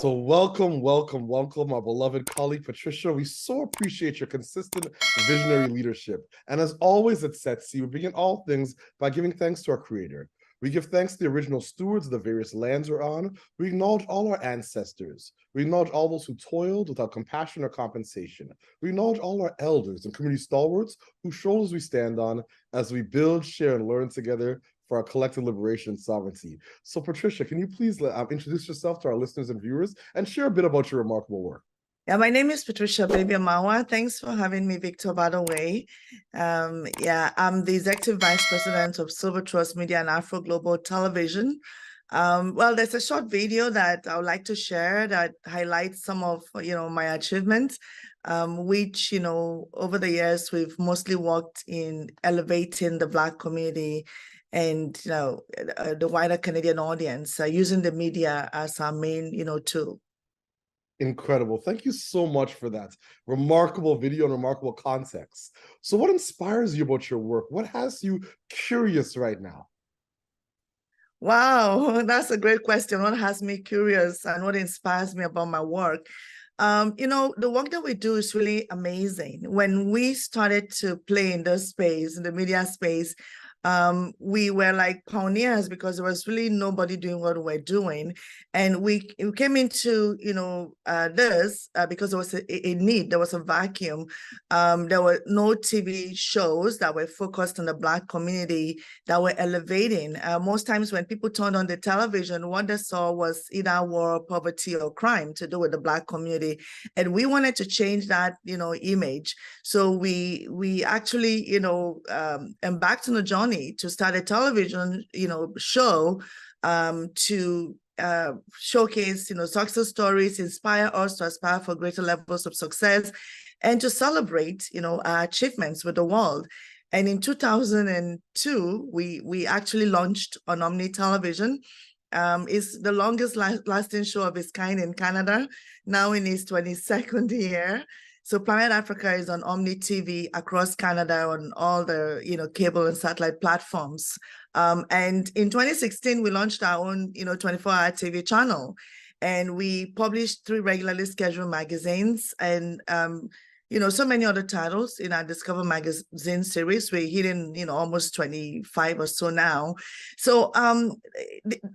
So welcome, my beloved colleague, Patricia. We so appreciate your consistent visionary leadership. And as always at SETC, we begin all things by giving thanks to our creator. We give thanks to the original stewards of the various lands we're on. We acknowledge all our ancestors. We acknowledge all those who toiled without compassion or compensation. We acknowledge all our elders and community stalwarts whose shoulders we stand on as we build, share, and learn together for our collective liberation and sovereignty. So Patricia, can you please introduce yourself to our listeners and viewers and share a bit about your remarkable work? Yeah, my name is Patricia Bebia Mawa. Thanks for having me, Victor, by the way. I'm the Executive Vice President of Silvertrust Media and Afroglobal Television. Well, there's a short video that I would like to share that highlights some of, my achievements, which, over the years, we've mostly worked in elevating the Black community and, the wider Canadian audience, using the media as our main, tool. Incredible. Thank you so much for that remarkable video and remarkable context. So what inspires you about your work? What has you curious right now? Wow, that's a great question. What has me curious and what inspires me about my work? The work that we do is really amazing. When we started to play in this space, in the media space, we were like pioneers because there was really nobody doing what we're doing. And we came into, this because there was a need, there was a vacuum. There were no TV shows that were focused on the Black community that were elevating. Most times when people turned on the television, what they saw was either war, poverty, or crime to do with the Black community. And we wanted to change that, image. So we actually, embarked on a journey to start a television, show to showcase, success stories, inspire us to aspire for greater levels of success, and to celebrate, our achievements with the world. And in 2002, we actually launched on Omni Television. It's the longest lasting show of its kind in Canada, now in its 22nd year. So Planet Africa is on Omni TV across Canada on all the, cable and satellite platforms. And in 2016, we launched our own, 24-hour TV channel. And we published 3 regularly scheduled magazines and, so many other titles in our Discover magazine series. We're hitting, almost 25 or so now. So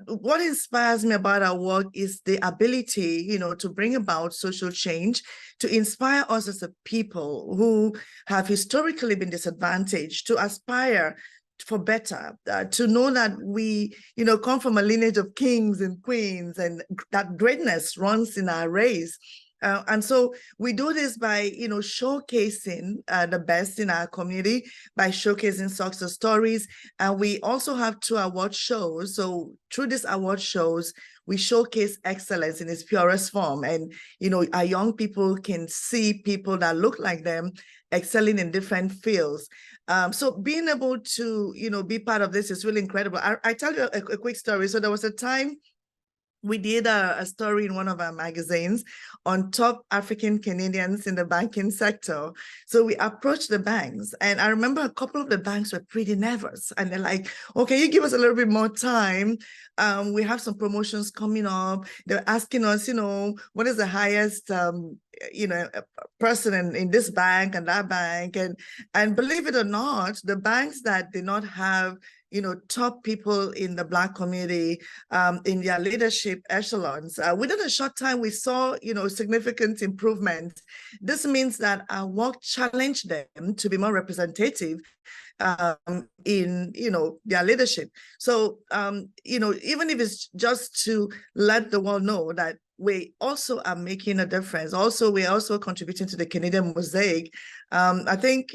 what inspires me about our work is the ability, to bring about social change, to inspire us as a people who have historically been disadvantaged, to aspire for better, to know that we, come from a lineage of kings and queens and that greatness runs in our race. And so we do this by, showcasing the best in our community, by showcasing success stories. And we also have 2 award shows. So through these award shows, we showcase excellence in its purest form. And, our young people can see people that look like them excelling in different fields. So being able to, be part of this is really incredible. I tell you a quick story. So there was a time we did a story in one of our magazines on top African Canadians in the banking sector. So we approached the banks, and I remember a couple of the banks were pretty nervous, and they're like, okay, you give us a little bit more time. We have some promotions coming up. They're asking us, what is the highest, person in this bank and that bank. And believe it or not, the banks that did not have top people in the Black community in their leadership echelons. Within a short time, we saw, significant improvement. This means that our work challenged them to be more representative in, their leadership. So, even if it's just to let the world know that we also are making a difference. Also, we're also contributing to the Canadian mosaic. I think,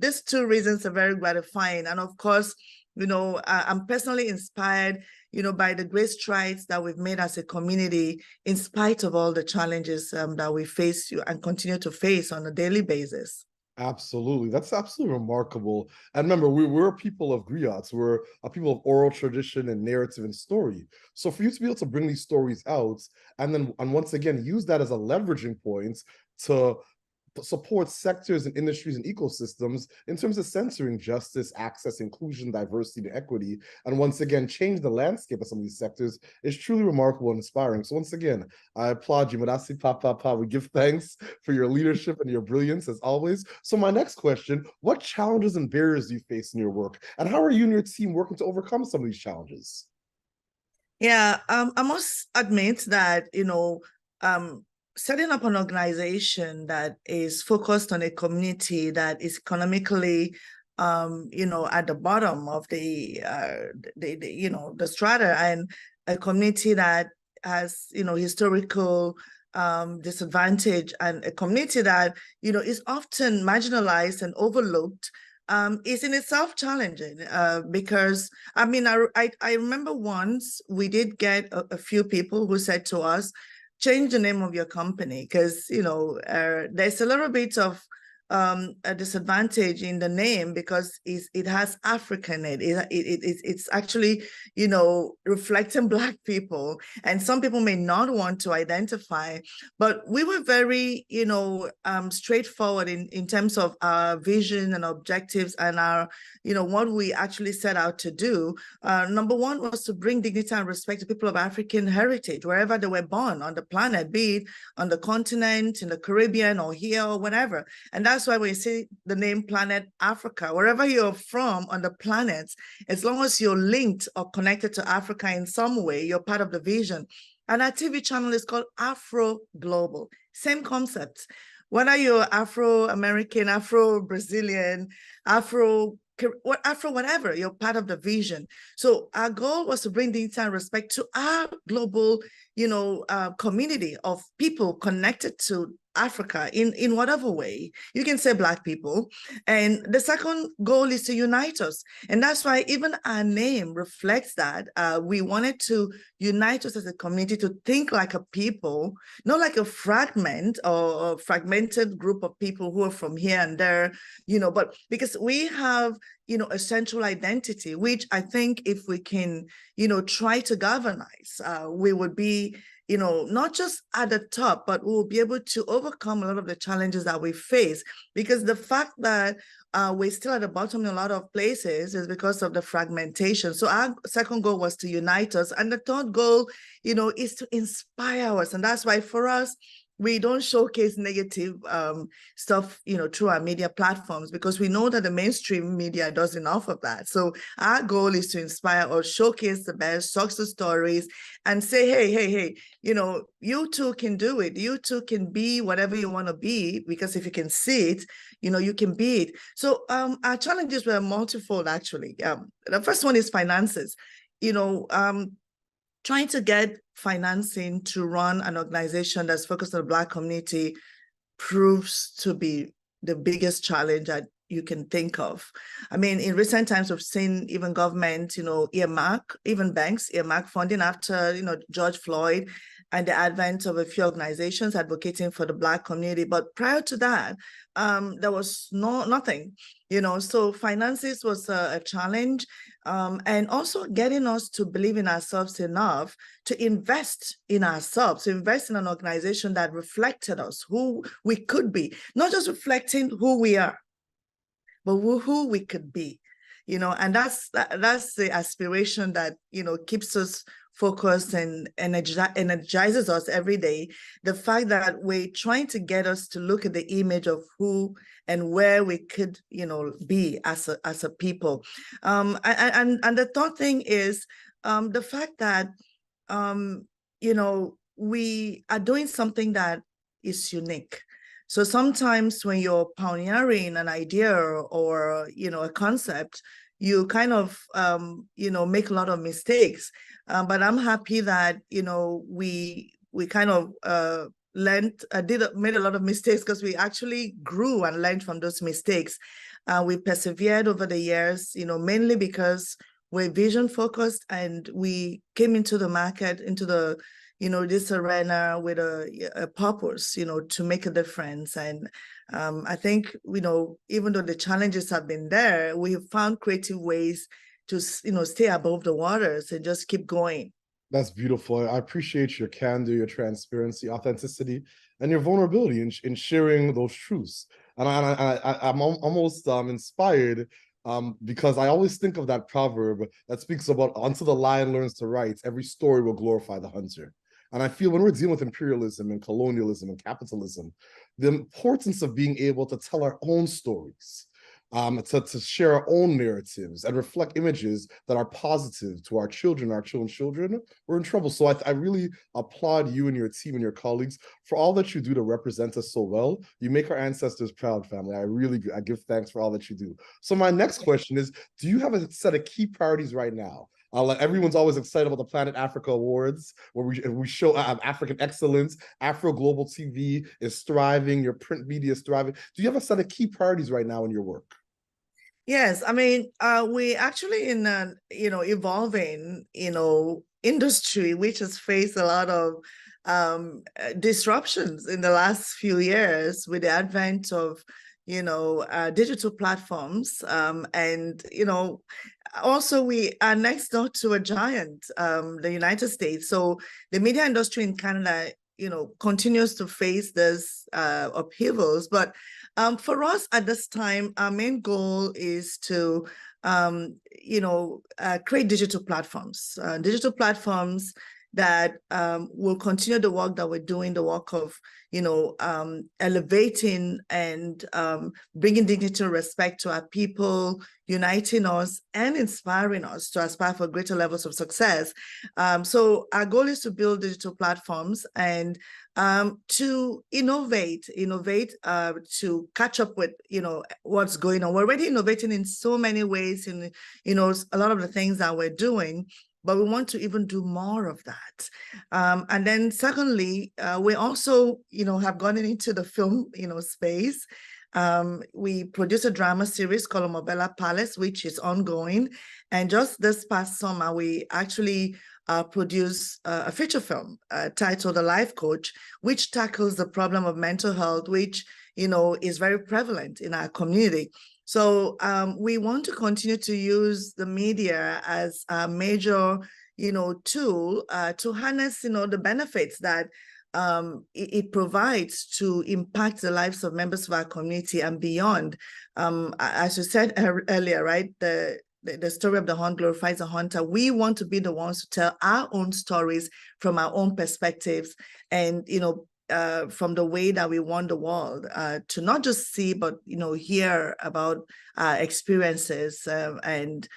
these 2 reasons are very gratifying. And of course, I'm personally inspired, by the great strides that we've made as a community, in spite of all the challenges that we face and continue to face on a daily basis. Absolutely. That's absolutely remarkable. And remember, we're a people of griots. We're a people of oral tradition and narrative and story. So for you to be able to bring these stories out and once again, use that as a leveraging point to supports sectors and industries and ecosystems in terms of censoring justice, access, inclusion, diversity, and equity, and once again, change the landscape of some of these sectors is truly remarkable and inspiring. So once again, I applaud you. Madasi Papa. We give thanks for your leadership and your brilliance as always. So my next question, what challenges and barriers do you face in your work? And how are you and your team working to overcome some of these challenges? Yeah, I must admit that, setting up an organization that is focused on a community that is economically, at the bottom of the strata, and a community that has, historical disadvantage, and a community that, is often marginalized and overlooked, is in itself challenging, because I remember once we did get a few people who said to us, change the name of your company, because there's a little bit of a disadvantage in the name, because it has African in it. It's actually, reflecting Black people, and some people may not want to identify. But we were very, straightforward in terms of our vision and objectives, and our, what we actually set out to do. Number one was to bring dignity and respect to people of African heritage, wherever they were born on the planet, be it on the continent, in the Caribbean, or here, or whatever. And that's why when you see the name Planet Africa, wherever you're from on the planet, as long as you're linked or connected to Africa in some way, you're part of the vision. And our TV channel is called Afroglobal. Same concept. Whether you're Afro-American, Afro-Brazilian, Afro whatever, you're part of the vision. So our goal was to bring dignity and respect to our global, community of people connected to Africa in whatever way. You can say Black people. And the second goal is to unite us. And that's why even our name reflects that. We wanted to unite us as a community to think like a people, not like a fragment or a fragmented group of people who are from here and there, but because we have, a central identity, which I think if we can, try to galvanize, we would be, not just at the top, but we'll be able to overcome a lot of the challenges that we face. Because the fact that we're still at the bottom in a lot of places is because of the fragmentation. So our second goal was to unite us. And the third goal, is to inspire us. And that's why for us, we don't showcase negative stuff, through our media platforms, because we know that the mainstream media does enough of that. So our goal is to inspire or showcase the best success stories and say, hey, you too can do it. You too can be whatever you want to be, because if you can see it, you can be it. So our challenges were multifold, actually. The first one is finances. Trying to get financing to run an organization that's focused on the Black community proves to be the biggest challenge that you can think of. I mean, in recent times, we've seen even government, earmark, even banks earmark funding after, George Floyd and the advent of a few organizations advocating for the Black community. But prior to that, there was nothing, so finances was a challenge. And also getting us to believe in ourselves enough to invest in ourselves, to invest in an organization that reflected us, who we could be, not just reflecting who we are, but who we could be, and that's the aspiration that, keeps us focused and energizes us every day. The fact that we're trying to get us to look at the image of who and where we could, be as a people. And the third thing is the fact that, we are doing something that is unique. So sometimes when you're pioneering an idea or, a concept, you kind of, make a lot of mistakes. But I'm happy that, we kind of made a lot of mistakes, because we actually grew and learned from those mistakes. We persevered over the years, mainly because we're vision focused, and we came into the market, into the, this arena with a purpose, to make a difference. And I think, even though the challenges have been there, we have found creative ways to, stay above the waters and just keep going. That's beautiful. I appreciate your candor, your transparency, authenticity, and your vulnerability in sharing those truths. And I'm almost inspired because I always think of that proverb that speaks about until the lion learns to write, every story will glorify the hunter. And I feel when we're dealing with imperialism and colonialism and capitalism, the importance of being able to tell our own stories, to share our own narratives and reflect images that are positive to our children's children, we're in trouble. So I really applaud you and your team and your colleagues for all that you do to represent us so well. You make our ancestors proud, family. I give thanks for all that you do. So my next question is, do you have a set of key priorities right now? Everyone's always excited about the Planet Africa Awards, where we show African excellence. Afroglobal TV is thriving. Your print media is thriving. Do you have a set of key priorities right now in your work? Yes, I mean, we actually in a, evolving, industry, which has faced a lot of disruptions in the last few years with the advent of, digital platforms. And, also we are next door to a giant, the United States. So the media industry in Canada, continues to face this upheavals. But for us at this time, our main goal is to, create digital platforms that will continue the work that we're doing, the work of, elevating and bringing dignity and respect to our people, uniting us and inspiring us to aspire for greater levels of success. So our goal is to build digital platforms and to innovate, to catch up with, what's going on. We're already innovating in so many ways in, a lot of the things that we're doing, but we want to even do more of that. And then secondly, we also, have gone into the film, space. We produced a drama series called Omobella Palace, which is ongoing. And just this past summer, we actually produced a feature film titled The Life Coach, which tackles the problem of mental health, which, is very prevalent in our community. So we want to continue to use the media as a major, tool to harness, the benefits that it provides to impact the lives of members of our community and beyond. As you said earlier, right, the story of the hunt glorifies the hunter. We want to be the ones to tell our own stories from our own perspectives and, from the way that we want the world to not just see, but, hear about our experiences and,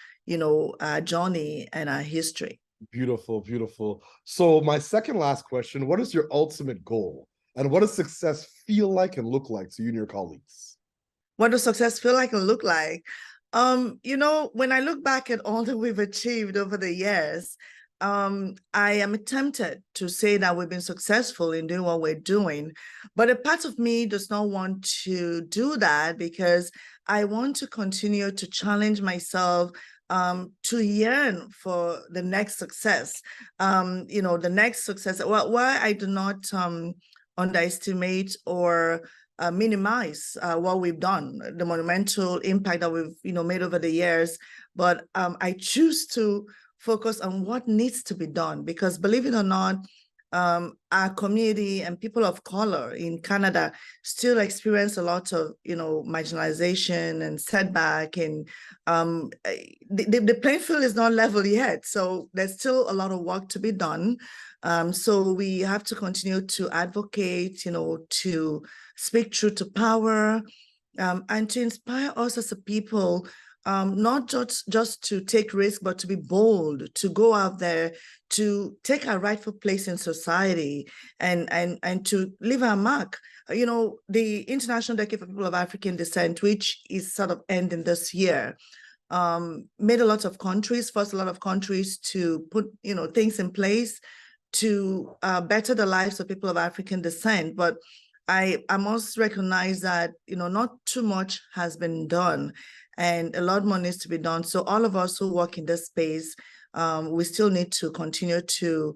our journey and our history. Beautiful, beautiful. So my second last question, what is your ultimate goal? And what does success feel like and look like to you and your colleagues? What does success feel like and look like? When I look back at all that we've achieved over the years, I am tempted to say that we've been successful in doing what we're doing, but a part of me does not want to do that because I want to continue to challenge myself to yearn for the next success. The next success. Why I do not underestimate or minimize what we've done, the monumental impact that we've made over the years, but I choose to focus on what needs to be done because, believe it or not, our community and people of color in Canada still experience a lot of marginalization and setback, and the playing field is not level yet, so there's still a lot of work to be done. So we have to continue to advocate, to speak truth to power, and to inspire us as a people, not just to take risks, but to be bold, to go out there, to take our rightful place in society, and to leave our mark. The International Decade for People of African Descent, which is sort of ending this year, made a lot of countries, forced a lot of countries to put things in place to better the lives of people of African descent. But I must recognize that not too much has been done, and a lot more needs to be done. So all of us who work in this space, we still need to continue to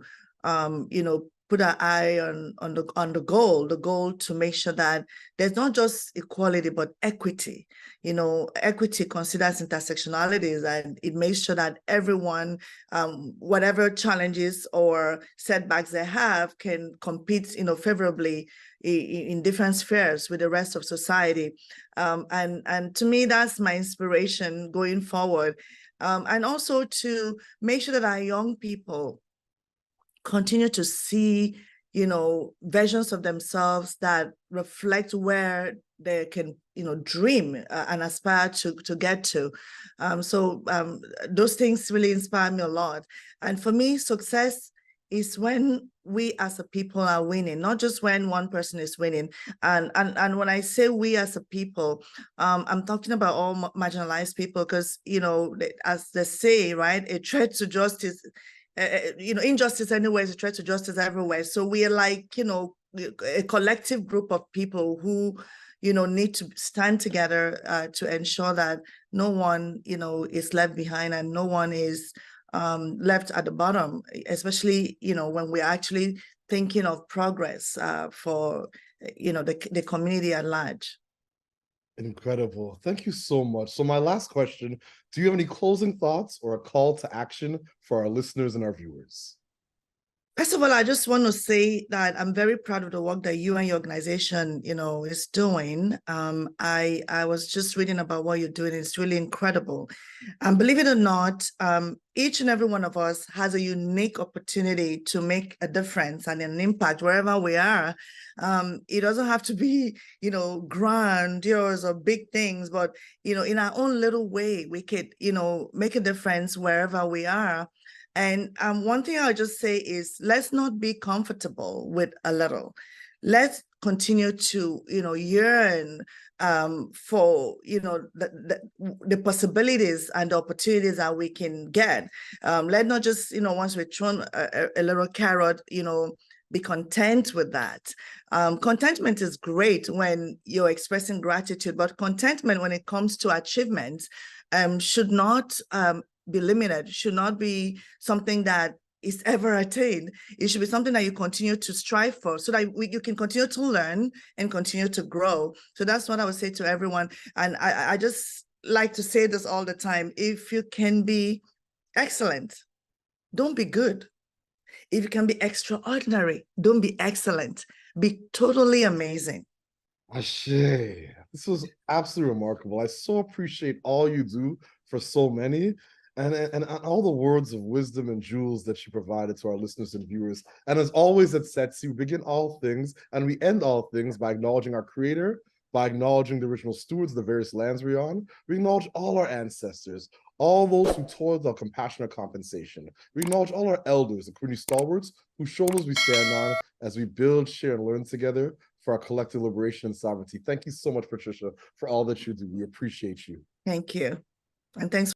put our eye on the goal to make sure that there's not just equality, but equity. Equity considers intersectionalities, and it makes sure that everyone, whatever challenges or setbacks they have, can compete, favorably in different spheres with the rest of society. And to me, that's my inspiration going forward. And also to make sure that our young people continue to see, versions of themselves that reflect where they can, dream and aspire to get to. So those things really inspire me a lot. And for me, success is when we as a people are winning, not just when one person is winning. And when I say we as a people, I'm talking about all marginalized people, because, as they say, right, a threat to justice, injustice anywhere is a threat to justice everywhere. So we are like, a collective group of people who, need to stand together to ensure that no one, is left behind and no one is left at the bottom, especially, when we're actually thinking of progress for, the community at large. Incredible. Thank you so much. So my last question, do you have any closing thoughts or a call to action for our listeners and our viewers? First of all, I just want to say that I'm very proud of the work that you and your organization, is doing. I was just reading about what you're doing. It's really incredible. And believe it or not, each and every one of us has a unique opportunity to make a difference and an impact wherever we are. It doesn't have to be, grandiose or big things, but, in our own little way, we could, make a difference wherever we are. And one thing I'll just say is, let's not be comfortable with a little. Let's continue to, yearn for, the possibilities and the opportunities that we can get. Let's not just, once we're thrown a little carrot, be content with that. Contentment is great when you're expressing gratitude, but contentment when it comes to achievements should not be limited, should not be something that is ever attained. It should be something that you continue to strive for, so that you can continue to learn and continue to grow. So that's what I would say to everyone. And I just like to say this all the time. If you can be excellent, don't be good. If you can be extraordinary, don't be excellent. Be totally amazing. Ashe, this was absolutely remarkable. I so appreciate all you do for so many, and all the words of wisdom and jewels that you provided to our listeners and viewers. And as always at SETC, we begin all things and we end all things by acknowledging our creator, by acknowledging the original stewards of the various lands we're on. We acknowledge all our ancestors, all those who toiled without compassion or compensation. We acknowledge all our elders, the community stalwarts, whose shoulders we stand on as we build, share, and learn together for our collective liberation and sovereignty. Thank you so much, Patricia, for all that you do. We appreciate you. Thank you. And thanks.